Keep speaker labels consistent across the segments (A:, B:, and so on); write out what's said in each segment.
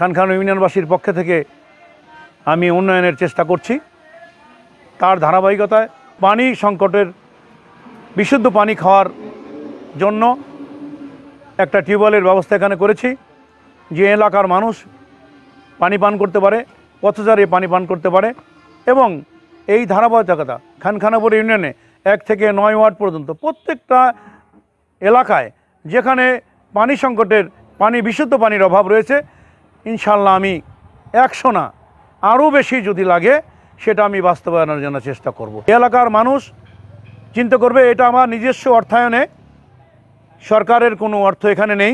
A: খানখানা ইউনিয়নবাসীর পক্ষ থেকে আমি উন্নয়নের চেষ্টা করছি। তার ধারাবাহিকতায় পানি সংকটের বিশুদ্ধ পানি খাওয়ার জন্য একটা টিউবওয়েলের ব্যবস্থা এখানে করেছি, যে এলাকার মানুষ পানি পান করতে পারে, পথচারী পানি পান করতে পারে। এবং এই ধারাবাহিকতা খানখানাপুর ইউনিয়নে 1 থেকে 9 ওয়ার্ড পর্যন্ত প্রত্যেকটা এলাকায় যেখানে পানি সংকটের বিশুদ্ধ পানির অভাব রয়েছে, ইনশাল্লাহ আমি 100 না আরও বেশি যদি লাগে সেটা আমি বাস্তবায়নের জন্য চেষ্টা করব। এলাকার মানুষ চিন্তা করবে এটা আমার নিজস্ব অর্থায়নে, সরকারের কোনো অর্থ এখানে নেই,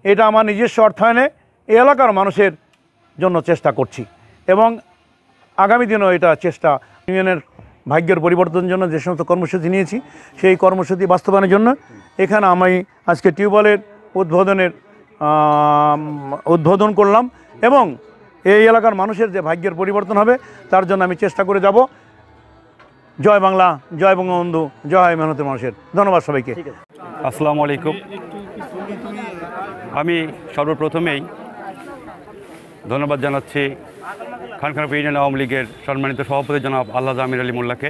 A: এটা আমার নিজস্ব অর্থায়নে এই এলাকার মানুষের জন্য চেষ্টা করছি। এবং আগামী দিনও এটা চেষ্টা ইউনিয়নের ভাগ্যের পরিবর্তনের জন্য যে সমস্ত কর্মসূচি নিয়েছি সেই কর্মসূচি বাস্তবায়নের জন্য এখানে আমি আজকে টিউবওয়েলের উদ্বোধন করলাম। এবং এই এলাকার মানুষের যে ভাগ্যের পরিবর্তন হবে তার জন্য আমি চেষ্টা করে যাব। জয় বাংলা, জয় বঙ্গবন্ধু, জয় মেহনতের মানুষের। ধন্যবাদ সবাইকে।
B: আসসালামু আলাইকুম। আমি সর্বপ্রথমেই ধন্যবাদ জানাচ্ছি খানখানাপুর ইউনিয়ন আওয়ামী লীগের সম্মানিত সভাপতি জনাব আলহাজ আমির আলী মোল্লাকে।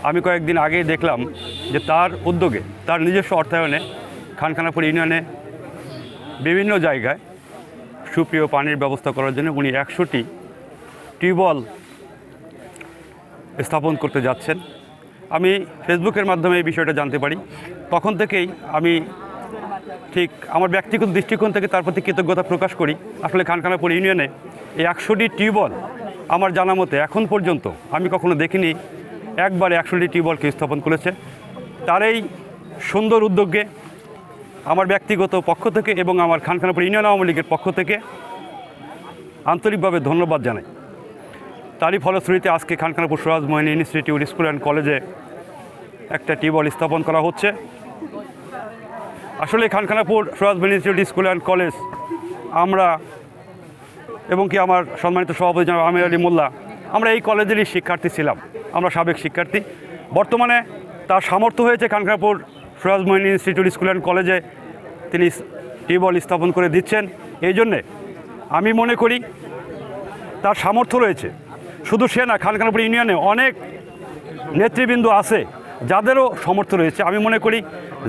B: আমি কয়েকদিন আগেই দেখলাম যে তার উদ্যোগে, তার নিজস্ব অর্থায়নে খানখানাপুর ইউনিয়নে বিভিন্ন জায়গায় সুপ্রিয় পানির ব্যবস্থা করার জন্য উনি 100টি টিউবওয়েল স্থাপন করতে যাচ্ছেন। আমি ফেসবুকের মাধ্যমে এই বিষয়টা জানতে পারি। তখন থেকেই আমি ঠিক আমার ব্যক্তিগত দৃষ্টিকোণ থেকে তার প্রতি কৃতজ্ঞতা প্রকাশ করি। আসলে খানখানাপুর ইউনিয়নে এই 100টি টিউবওয়েল আমার জানা মতে এখন পর্যন্ত আমি কখনো দেখিনি একবারে 100টি টিউবওয়েলকে স্থাপন করেছে। তার এই সুন্দর উদ্যোগে আমার ব্যক্তিগত পক্ষ থেকে এবং আমার খানখানাপুর ইউনিয়ন আওয়ামী লীগের পক্ষ থেকে আন্তরিকভাবে ধন্যবাদ জানাই। তারই ফলশ্রুতিতে আজকে খানখানাপুর সোহাজ মোহিনী ইনস্টিটিউট স্কুল অ্যান্ড কলেজে একটা টিউবওয়েল স্থাপন করা হচ্ছে। আসলে খানখানাপুর সোহাজ মোহিনী ইনস্টিটিউট স্কুল অ্যান্ড কলেজ আমরা এবং কি আমার সম্মানিত সভাপতি জনাব আমির আলী মোল্লা, আমরা এই কলেজেরই শিক্ষার্থী ছিলাম, আমরা সাবেক শিক্ষার্থী। বর্তমানে তার সামর্থ্য হয়েছে খানখানাপুর সোহাজ মোহিনী ইনস্টিটিউট স্কুল অ্যান্ড কলেজে তিনি টিউবওয়েল স্থাপন করে দিচ্ছেন। এই জন্যে আমি মনে করি তার সামর্থ্য রয়েছে। শুধু সে না, খানখানাপুর ইউনিয়নে অনেক নেতৃবৃন্দ আছে যাদেরও সামর্থ্য রয়েছে। আমি মনে করি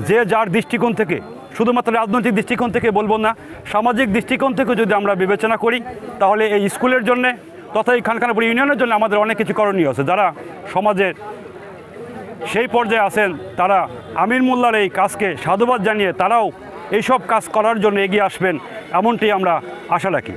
B: যে যার দৃষ্টিকোণ থেকে, শুধুমাত্র রাজনৈতিক দৃষ্টিকোণ থেকে বলবো না, সামাজিক দৃষ্টিকোণ থেকে যদি আমরা বিবেচনা করি তাহলে এই স্কুলের জন্যে তথা এই খানখানাপুর ইউনিয়নের জন্য আমাদের অনেক কিছু করণীয় আছে। যারা সমাজের সেই পর্যায়ে আছেন তারা আমির মোল্লার এই কাজকে সাধুবাদ জানিয়ে তারাও এইসব কাজ করার জন্য এগিয়ে আসবেন, এমনটি আমরা আশা রাখি।